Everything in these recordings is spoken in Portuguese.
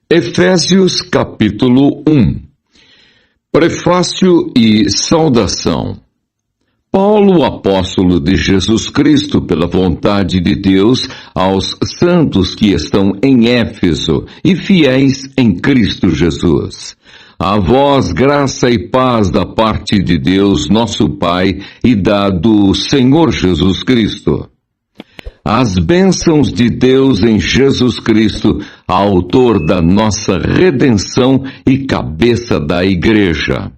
Efésios capítulo 1. Prefácio e saudação. Paulo, apóstolo de Jesus Cristo, pela vontade de Deus, aos santos que estão em Éfeso e fiéis em Cristo Jesus. A vós graça e paz da parte de Deus, nosso Pai, e do Senhor Jesus Cristo. As bênçãos de Deus em Jesus Cristo, autor da nossa redenção e cabeça da Igreja.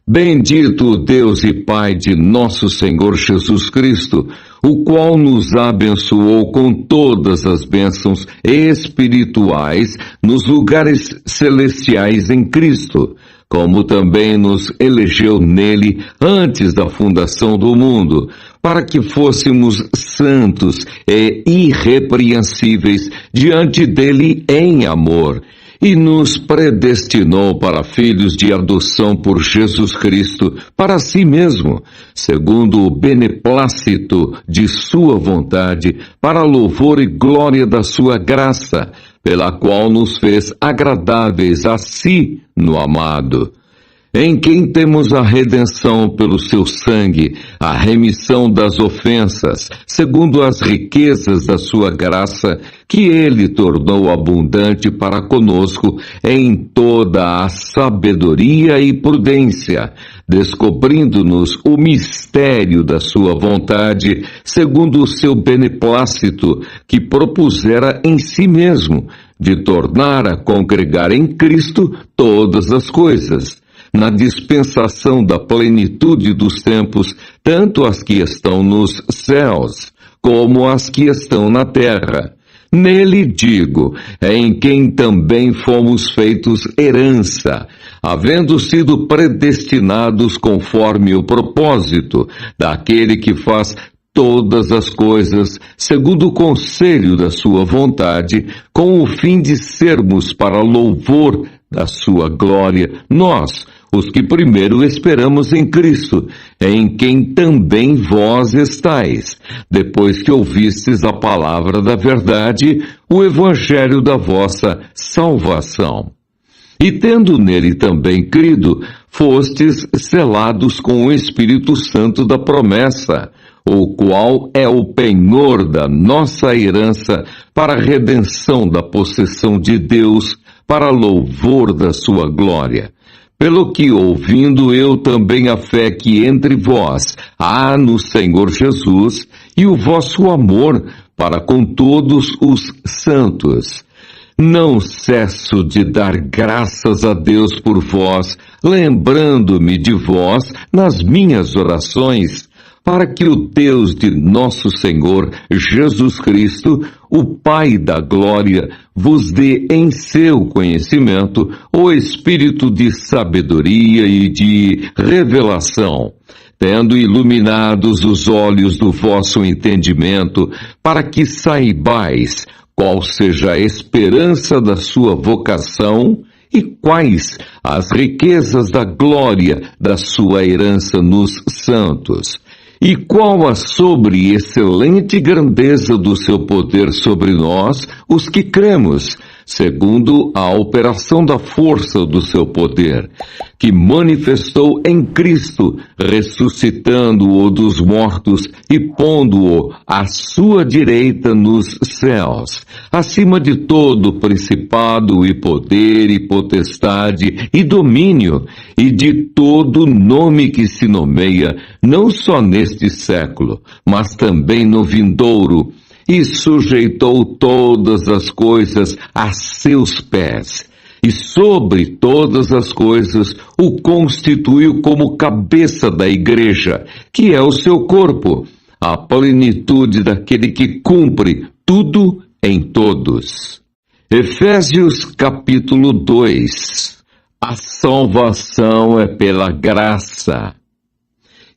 Bendito o Deus e Pai de nosso Senhor Jesus Cristo, o qual nos abençoou com todas as bênçãos espirituais nos lugares celestiais em Cristo, como também nos elegeu nele antes da fundação do mundo, para que fôssemos santos e irrepreensíveis diante dele em amor, e nos predestinou para filhos de adoção por Jesus Cristo, para si mesmo, segundo o beneplácito de sua vontade, para louvor e glória da sua graça, pela qual nos fez agradáveis a si no amado, em quem temos a redenção pelo seu sangue, a remissão das ofensas, segundo as riquezas da sua graça, que ele tornou abundante para conosco em toda a sabedoria e prudência, descobrindo-nos o mistério da sua vontade, segundo o seu beneplácito, que propusera em si mesmo, de tornar a congregar em Cristo todas as coisas, na dispensação da plenitude dos tempos, tanto as que estão nos céus, como as que estão na terra. Nele digo, em quem também fomos feitos herança, havendo sido predestinados conforme o propósito daquele que faz todas as coisas, segundo o conselho da sua vontade, com o fim de sermos para louvor da sua glória, nós, os que primeiro esperamos em Cristo, em quem também vós estáis, depois que ouvistes a palavra da verdade, o evangelho da vossa salvação. E tendo nele também crido, fostes selados com o Espírito Santo da promessa, o qual é o penhor da nossa herança para a redenção da possessão de Deus, para louvor da sua glória. Pelo que, ouvindo eu também a fé que entre vós há no Senhor Jesus, e o vosso amor para com todos os santos, não cesso de dar graças a Deus por vós, lembrando-me de vós nas minhas orações, para que o Deus de nosso Senhor Jesus Cristo, o Pai da glória, vos dê em seu conhecimento o espírito de sabedoria e de revelação, tendo iluminados os olhos do vosso entendimento, para que saibais qual seja a esperança da sua vocação e quais as riquezas da glória da sua herança nos santos. E qual a sobre-excelente grandeza do seu poder sobre nós, os que cremos, segundo a operação da força do seu poder, que manifestou em Cristo, ressuscitando-o dos mortos e pondo-o à sua direita nos céus, acima de todo principado e poder e potestade e domínio, e de todo nome que se nomeia, não só neste século, mas também no vindouro, e sujeitou todas as coisas a seus pés, e sobre todas as coisas o constituiu como cabeça da Igreja, que é o seu corpo, a plenitude daquele que cumpre tudo em todos. Efésios capítulo 2. A salvação é pela graça.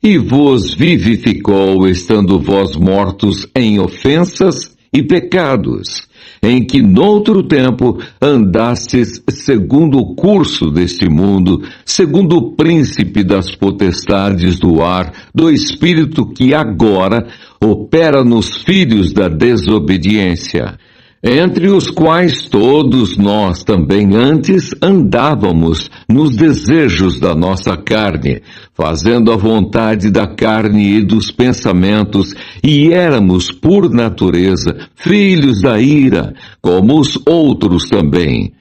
E vos vivificou, estando vós mortos em ofensas e pecados, em que noutro tempo andastes segundo o curso deste mundo, segundo o príncipe das potestades do ar, do espírito que agora opera nos filhos da desobediência, entre os quais todos nós também antes andávamos nos desejos da nossa carne, fazendo a vontade da carne e dos pensamentos, e éramos, por natureza, filhos da ira, como os outros também.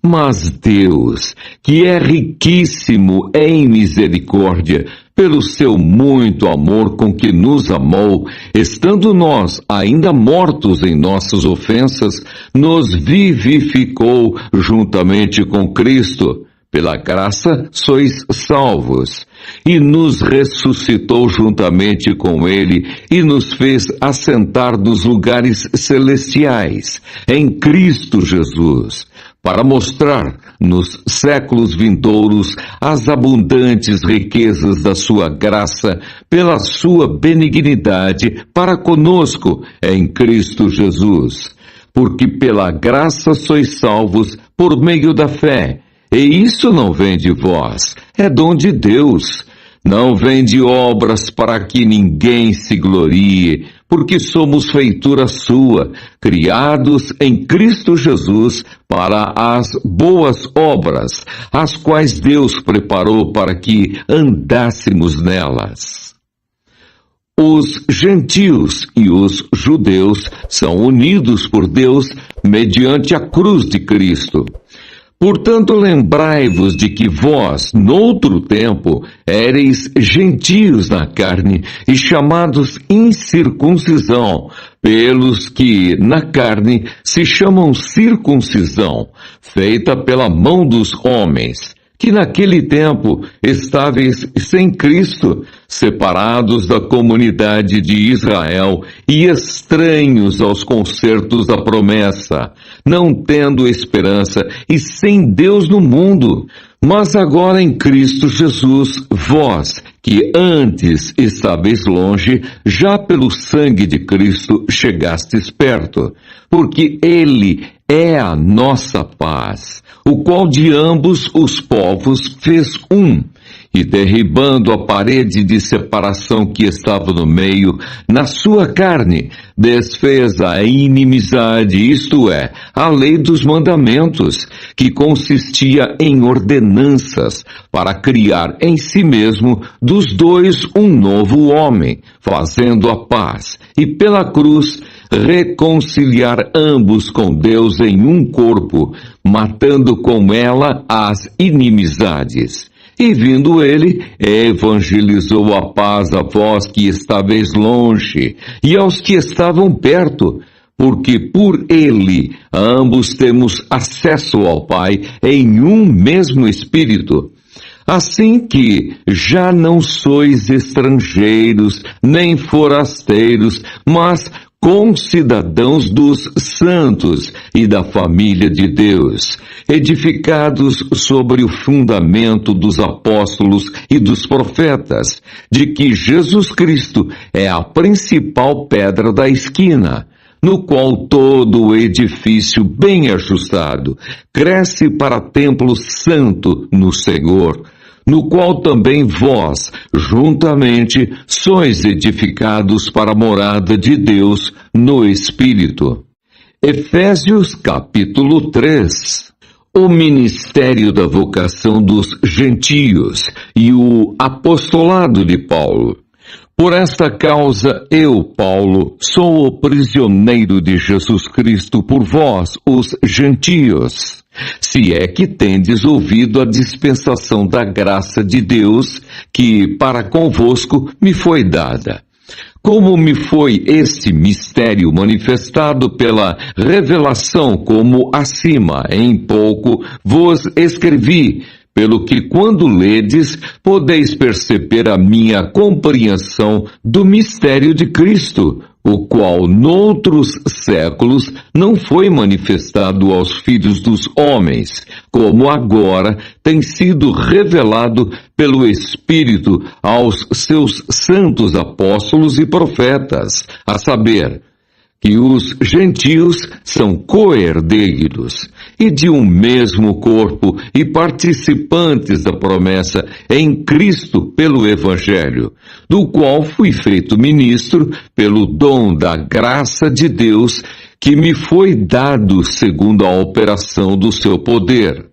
Mas Deus, que é riquíssimo em misericórdia, pelo seu muito amor com que nos amou, estando nós ainda mortos em nossas ofensas, nos vivificou juntamente com Cristo. Pela graça sois salvos, e nos ressuscitou juntamente com Ele, e nos fez assentar nos lugares celestiais, em Cristo Jesus, para mostrar nos séculos vindouros as abundantes riquezas da sua graça, pela sua benignidade para conosco em Cristo Jesus. Porque pela graça sois salvos por meio da fé, e isso não vem de vós, é dom de Deus. Não vem de obras para que ninguém se glorie, porque somos feitura sua, criados em Cristo Jesus para as boas obras, as quais Deus preparou para que andássemos nelas. Os gentios e os judeus são unidos por Deus mediante a cruz de Cristo. Portanto, lembrai-vos de que vós, noutro tempo, éreis gentios na carne e chamados incircuncisão, pelos que na carne se chamam circuncisão, feita pela mão dos homens, que naquele tempo estáveis sem Cristo, separados da comunidade de Israel e estranhos aos concertos da promessa, não tendo esperança e sem Deus no mundo. Mas agora em Cristo Jesus, vós, que antes estáveis longe, já pelo sangue de Cristo chegastes perto, porque Ele é a nossa paz, o qual de ambos os povos fez um, e derribando a parede de separação que estava no meio, na sua carne, desfez a inimizade, isto é, a lei dos mandamentos, que consistia em ordenanças, para criar em si mesmo dos dois um novo homem, fazendo a paz, e pela cruz reconciliar ambos com Deus em um corpo, matando com ela as inimizades. E vindo ele, evangelizou a paz a vós que estáveis longe, e aos que estavam perto, porque por ele ambos temos acesso ao Pai em um mesmo Espírito. Assim que já não sois estrangeiros, nem forasteiros, mas concidadãos dos santos e da família de Deus, edificados sobre o fundamento dos apóstolos e dos profetas, de que Jesus Cristo é a principal pedra da esquina, no qual todo o edifício bem ajustado cresce para templo santo no Senhor, no qual também vós, juntamente, sois edificados para a morada de Deus no Espírito. Efésios capítulo 3. O ministério da vocação dos gentios e o apostolado de Paulo. Por esta causa, eu, Paulo, sou o prisioneiro de Jesus Cristo por vós, os gentios, se é que tendes ouvido a dispensação da graça de Deus, que para convosco me foi dada. Como me foi este mistério manifestado pela revelação, como acima, em pouco, vos escrevi, pelo que quando ledes, podeis perceber a minha compreensão do mistério de Cristo, o qual noutros séculos não foi manifestado aos filhos dos homens, como agora tem sido revelado pelo Espírito aos seus santos apóstolos e profetas, a saber, que os gentios são co-herdeiros e de um mesmo corpo e participantes da promessa em Cristo pelo Evangelho, do qual fui feito ministro pelo dom da graça de Deus que me foi dado segundo a operação do seu poder.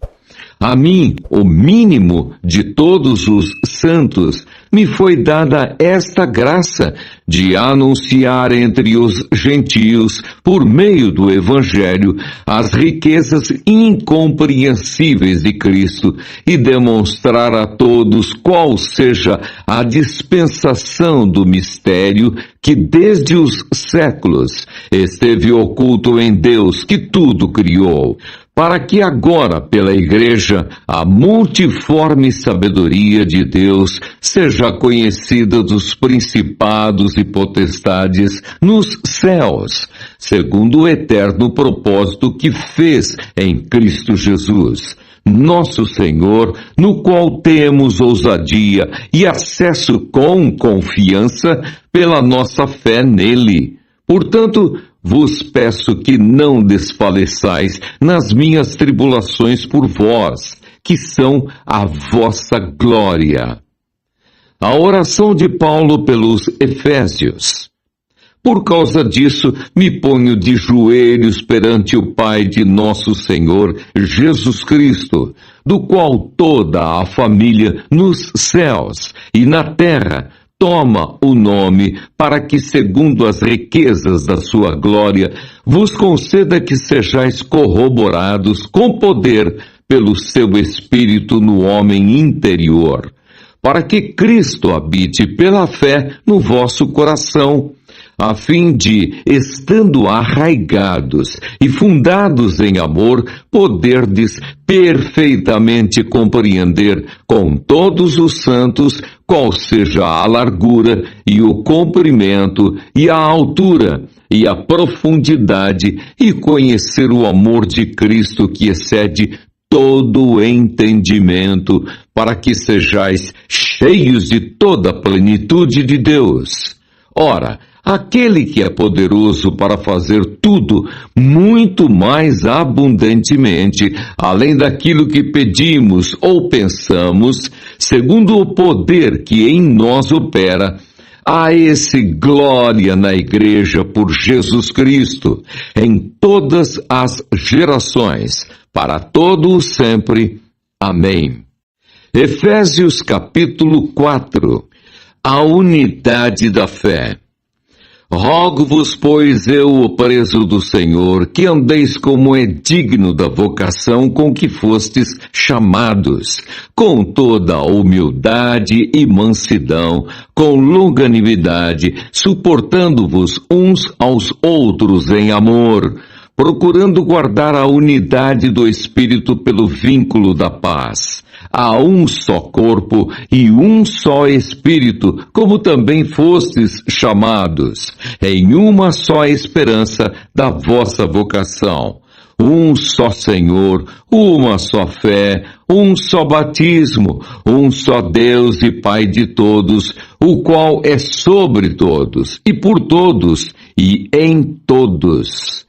A mim, o mínimo de todos os santos, me foi dada esta graça de anunciar entre os gentios, por meio do Evangelho, as riquezas incompreensíveis de Cristo e demonstrar a todos qual seja a dispensação do mistério que desde os séculos esteve oculto em Deus que tudo criou, para que agora, pela Igreja, a multiforme sabedoria de Deus seja conhecida dos principados e potestades nos céus, segundo o eterno propósito que fez em Cristo Jesus, nosso Senhor, no qual temos ousadia e acesso com confiança pela nossa fé nele. Portanto, vos peço que não desfaleçais nas minhas tribulações por vós, que são a vossa glória. A oração de Paulo pelos Efésios. Por causa disso, me ponho de joelhos perante o Pai de nosso Senhor Jesus Cristo, do qual toda a família nos céus e na terra toma o nome, para que, segundo as riquezas da sua glória, vos conceda que sejais corroborados com poder pelo seu Espírito no homem interior, para que Cristo habite pela fé no vosso coração, a fim de, estando arraigados e fundados em amor, poderdes perfeitamente compreender com todos os santos qual seja a largura e o comprimento e a altura e a profundidade, e conhecer o amor de Cristo que excede todo o entendimento, para que sejais cheios de toda a plenitude de Deus. Ora, aquele que é poderoso para fazer tudo muito mais abundantemente, além daquilo que pedimos ou pensamos, segundo o poder que em nós opera, a esse glória na Igreja por Jesus Cristo, em todas as gerações, para todo o sempre. Amém. Efésios capítulo 4. A unidade da fé. Rogo-vos, pois, eu, o preso do Senhor, que andeis como é digno da vocação com que fostes chamados, com toda a humildade e mansidão, com longanimidade, suportando-vos uns aos outros em amor, procurando guardar a unidade do Espírito pelo vínculo da paz. Há um só corpo e um só Espírito, como também fostes chamados, em uma só esperança da vossa vocação. Um só Senhor, uma só fé, um só batismo, um só Deus e Pai de todos, o qual é sobre todos, e por todos, e em todos.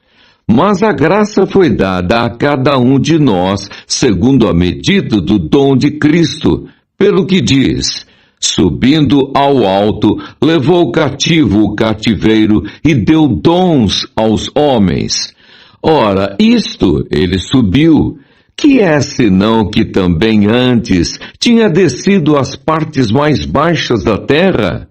Mas a graça foi dada a cada um de nós, segundo a medida do dom de Cristo, pelo que diz: subindo ao alto, levou cativo o cativeiro e deu dons aos homens. Ora, isto ele subiu, que é senão que também antes tinha descido às partes mais baixas da terra?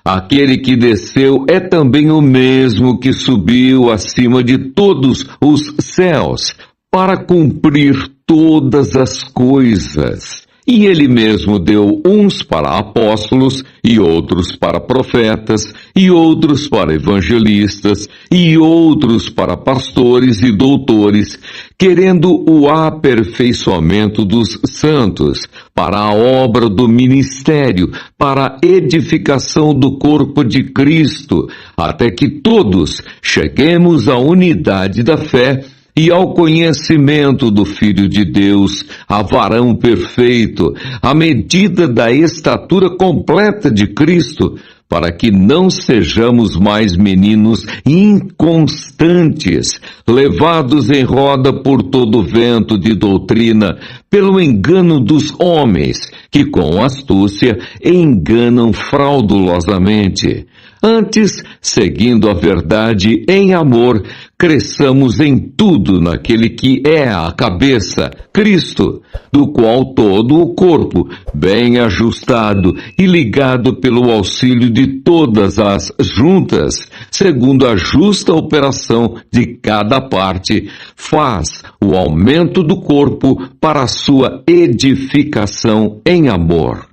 Aquele que desceu é também o mesmo que subiu acima de todos os céus, para cumprir todas as coisas. E ele mesmo deu uns para apóstolos, e outros para profetas, e outros para evangelistas, e outros para pastores e doutores, querendo o aperfeiçoamento dos santos, para a obra do ministério, para a edificação do corpo de Cristo, até que todos cheguemos à unidade da fé e ao conhecimento do Filho de Deus, a varão perfeito, à medida da estatura completa de Cristo, para que não sejamos mais meninos inconstantes, levados em roda por todo vento de doutrina, pelo engano dos homens, que com astúcia enganam fraudulosamente. Antes, seguindo a verdade em amor, cresçamos em tudo naquele que é a cabeça, Cristo, do qual todo o corpo, bem ajustado e ligado pelo auxílio de todas as juntas, segundo a justa operação de cada parte, faz o aumento do corpo para a sua edificação em amor.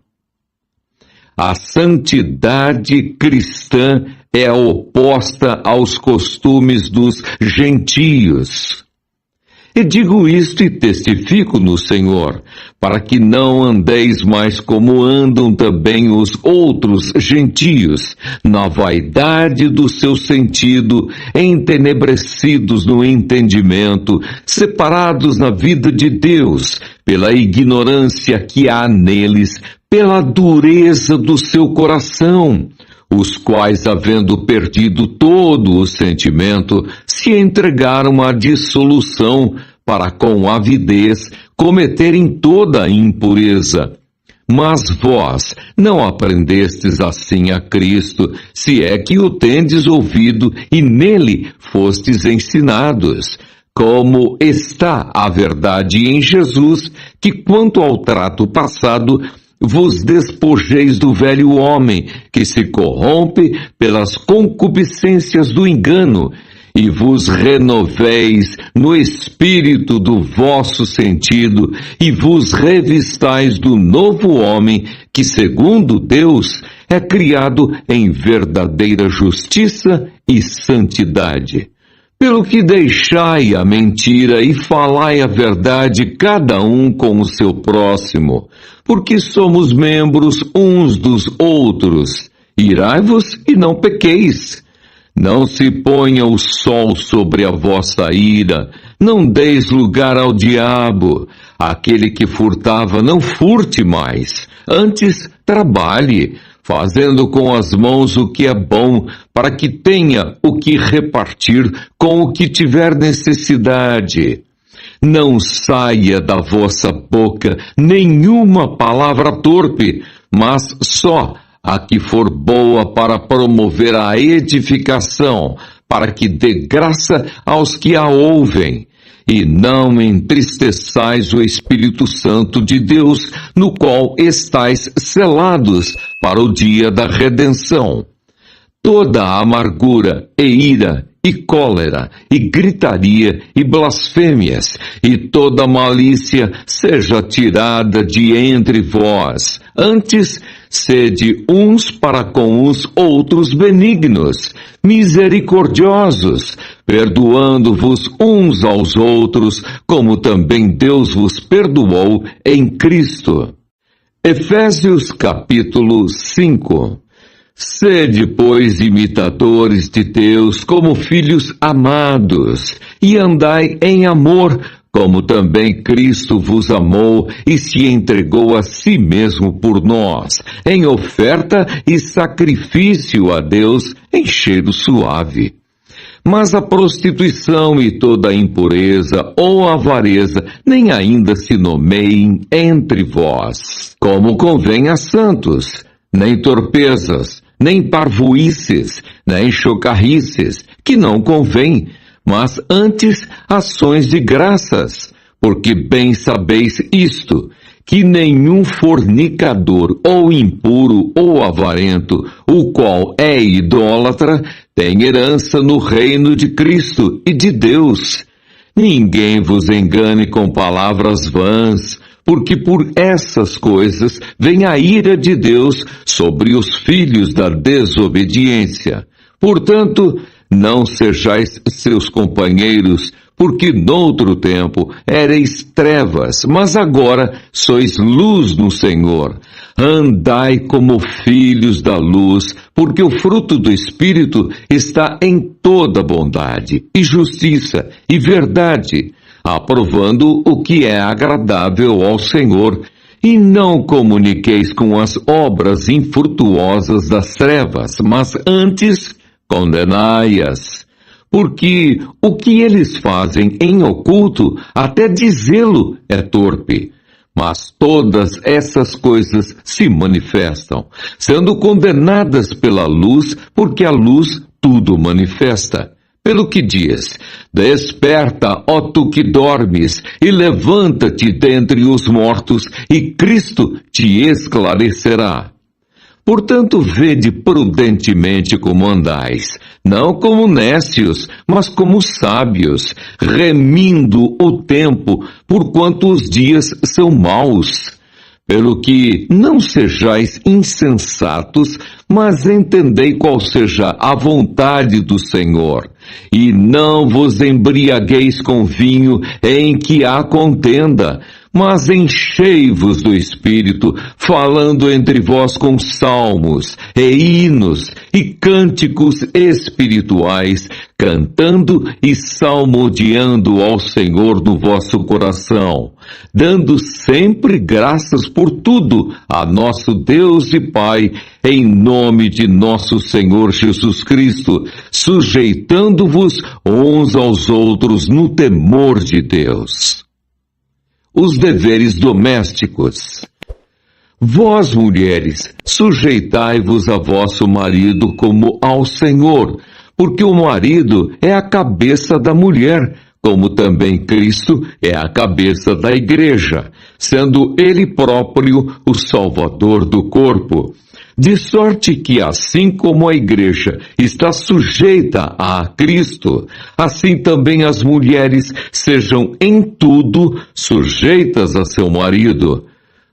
A santidade cristã é oposta aos costumes dos gentios. E digo isto e testifico no Senhor, para que não andeis mais como andam também os outros gentios, na vaidade do seu sentido, entenebrecidos no entendimento, separados na vida de Deus, pela ignorância que há neles, pela dureza do seu coração, os quais, havendo perdido todo o sentimento, se entregaram à dissolução, para com avidez cometerem toda a impureza. Mas vós não aprendestes assim a Cristo, se é que o tendes ouvido e nele fostes ensinados, como está a verdade em Jesus, que quanto ao trato passado, vos despojeis do velho homem, que se corrompe pelas concupiscências do engano, e vos renoveis no espírito do vosso sentido, e vos revistais do novo homem, que segundo Deus é criado em verdadeira justiça e santidade. Pelo que deixai a mentira e falai a verdade cada um com o seu próximo, porque somos membros uns dos outros. Irai-vos e não pequeis. Não se ponha o sol sobre a vossa ira, não deis lugar ao diabo. Aquele que furtava, não furte mais, antes trabalhe, fazendo com as mãos o que é bom, para que tenha o que repartir com o que tiver necessidade. Não saia da vossa boca nenhuma palavra torpe, mas só a que for boa para promover a edificação, para que dê graça aos que a ouvem. E não entristeçais o Espírito Santo de Deus, no qual estáis selados para o dia da redenção. Toda a amargura e ira e cólera e gritaria e blasfêmias e toda malícia seja tirada de entre vós. Antes, sede uns para com os outros benignos, misericordiosos, perdoando-vos uns aos outros, como também Deus vos perdoou em Cristo. Efésios capítulo 5. Sede, pois, imitadores de Deus como filhos amados, e andai em amor, como também Cristo vos amou e se entregou a si mesmo por nós, em oferta e sacrifício a Deus em cheiro suave. Mas a prostituição e toda a impureza ou avareza nem ainda se nomeiem entre vós, como convém a santos, nem torpezas, nem parvoíces, nem chocarrices, que não convém, mas antes ações de graças, porque bem sabeis isto, que nenhum fornicador, ou impuro, ou avarento, o qual é idólatra, tem herança no reino de Cristo e de Deus. Ninguém vos engane com palavras vãs, porque por essas coisas vem a ira de Deus sobre os filhos da desobediência. Portanto, não sejais seus companheiros, porque noutro tempo éreis trevas, mas agora sois luz no Senhor. Andai como filhos da luz, porque o fruto do Espírito está em toda bondade, e justiça, e verdade, aprovando o que é agradável ao Senhor, e não comuniqueis com as obras infrutuosas das trevas, mas antes condenai-as. Porque o que eles fazem em oculto, até dizê-lo é torpe. Mas todas essas coisas se manifestam, sendo condenadas pela luz, porque a luz tudo manifesta. Pelo que diz: desperta, ó tu que dormes, e levanta-te dentre os mortos, e Cristo te esclarecerá. Portanto, vede prudentemente como andais, não como nécios, mas como sábios, remindo o tempo, porquanto os dias são maus. Pelo que não sejais insensatos, mas entendei qual seja a vontade do Senhor. E não vos embriagueis com vinho em que há contenda, mas enchei-vos do Espírito, falando entre vós com salmos, e hinos, e cânticos espirituais, cantando e salmodiando ao Senhor no vosso coração, dando sempre graças por tudo a nosso Deus e Pai, em nome de nosso Senhor Jesus Cristo, sujeitando-vos uns aos outros no temor de Deus. Os deveres domésticos. Vós, mulheres, sujeitai-vos a vosso marido como ao Senhor, porque o marido é a cabeça da mulher, como também Cristo é a cabeça da igreja, sendo ele próprio o Salvador do corpo. De sorte que, assim como a igreja está sujeita a Cristo, assim também as mulheres sejam em tudo sujeitas a seu marido.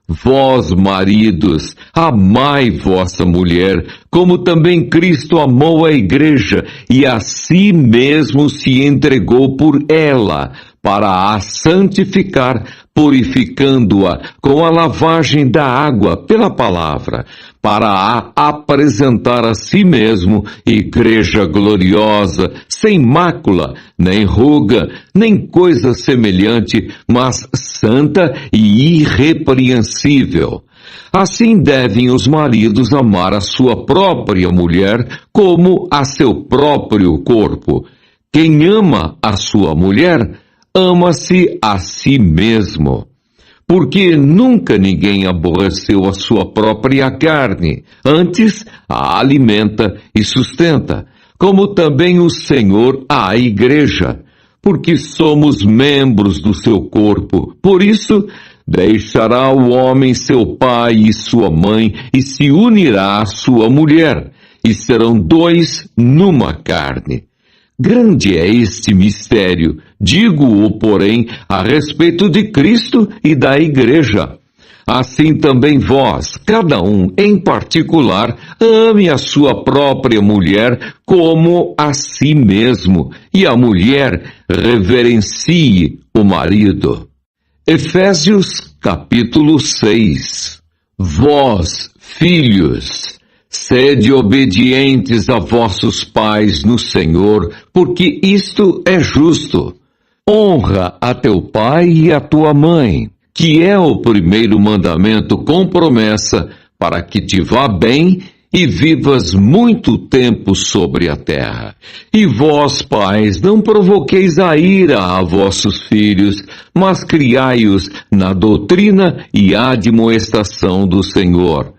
Vós, maridos, amai vossa mulher, como também Cristo amou a igreja e a si mesmo se entregou por ela, para a santificar, purificando-a com a lavagem da água pela palavra, para a apresentar a si mesmo igreja gloriosa, sem mácula, nem ruga, nem coisa semelhante, mas santa e irrepreensível. Assim devem os maridos amar a sua própria mulher como a seu próprio corpo. Quem ama a sua mulher, ama-se a si mesmo. Porque nunca ninguém aborreceu a sua própria carne, antes a alimenta e sustenta, como também o Senhor à igreja, porque somos membros do seu corpo. Por isso, deixará o homem seu pai e sua mãe, e se unirá à sua mulher, e serão dois numa carne. Grande é este mistério, digo-o, porém, a respeito de Cristo e da Igreja. Assim também vós, cada um em particular, ame a sua própria mulher como a si mesmo, e a mulher reverencie o marido. Efésios capítulo 6. Vós, filhos, sede obedientes a vossos pais no Senhor, porque isto é justo. Honra a teu pai e a tua mãe, que é o primeiro mandamento com promessa, para que te vá bem e vivas muito tempo sobre a terra. E vós, pais, não provoqueis a ira a vossos filhos, mas criai-os na doutrina e admoestação do Senhor.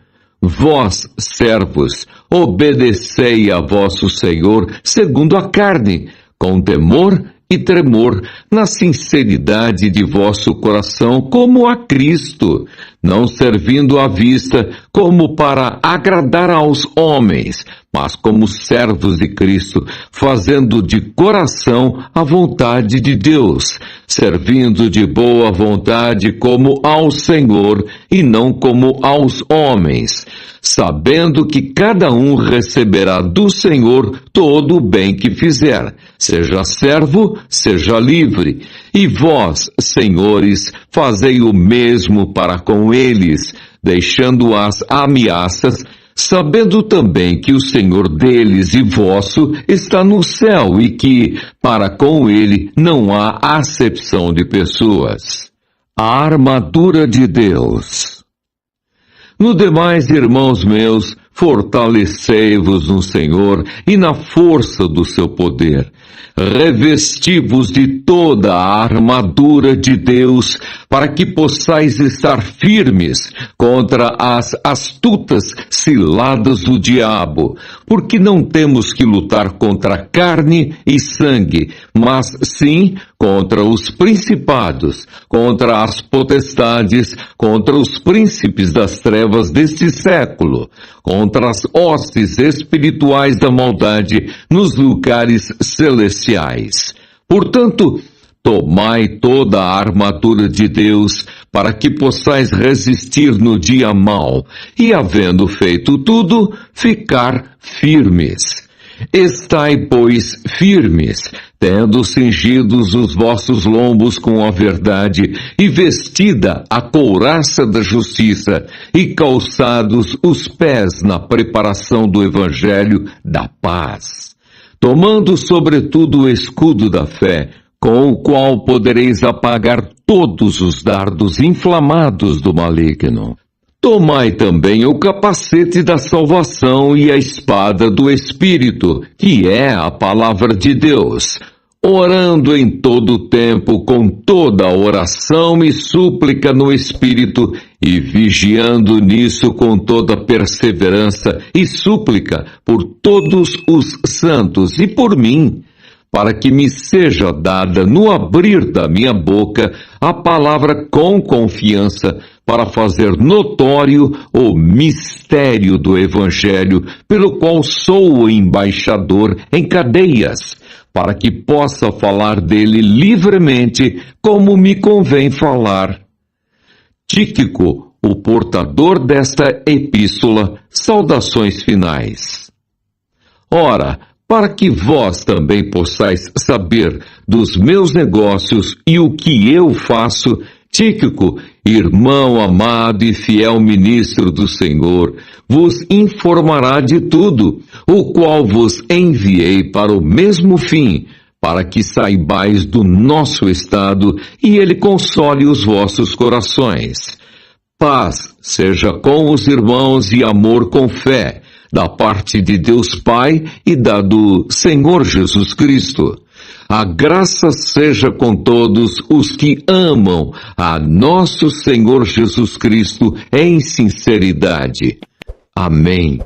Vós, servos, obedecei a vosso Senhor segundo a carne, com temor e tremor, na sinceridade de vosso coração, como a Cristo, não servindo à vista como para agradar aos homens, mas como servos de Cristo, fazendo de coração a vontade de Deus, servindo de boa vontade como ao Senhor e não como aos homens, sabendo que cada um receberá do Senhor todo o bem que fizer, seja servo, seja livre. E vós, senhores, fazei o mesmo para com eles, deixando as ameaças, sabendo também que o Senhor deles e vosso está no céu e que, para com ele, não há acepção de pessoas. A armadura de Deus. No demais, irmãos meus, fortalecei-vos no Senhor e na força do seu poder. Revesti-vos de toda a armadura de Deus, para que possais estar firmes contra as astutas ciladas do diabo, porque não temos que lutar contra carne e sangue, mas sim contra os principados, contra as potestades, contra os príncipes das trevas deste século, contra as hostes espirituais da maldade nos lugares celestiais. Portanto, tomai toda a armadura de Deus, para que possais resistir no dia mau, e havendo feito tudo, ficar firmes. Estai, pois, firmes, tendo cingidos os vossos lombos com a verdade, e vestida a couraça da justiça, e calçados os pés na preparação do evangelho da paz. Tomando sobretudo o escudo da fé, com o qual podereis apagar todos os dardos inflamados do maligno. Tomai também o capacete da salvação e a espada do Espírito, que é a palavra de Deus, orando em todo o tempo com toda a oração e súplica no Espírito, e vigiando nisso com toda perseverança e súplica por todos os santos e por mim, para que me seja dada no abrir da minha boca a palavra com confiança, para fazer notório o mistério do Evangelho, pelo qual sou o embaixador em cadeias, para que possa falar dele livremente, como me convém falar. Tíquico, o portador desta epístola, saudações finais. Ora, para que vós também possais saber dos meus negócios e o que eu faço, Tíquico, irmão amado e fiel ministro do Senhor, vos informará de tudo, o qual vos enviei para o mesmo fim, para que saibais do nosso estado e ele console os vossos corações. Paz seja com os irmãos e amor com fé, da parte de Deus Pai e da do Senhor Jesus Cristo. A graça seja com todos os que amam a nosso Senhor Jesus Cristo em sinceridade. Amém.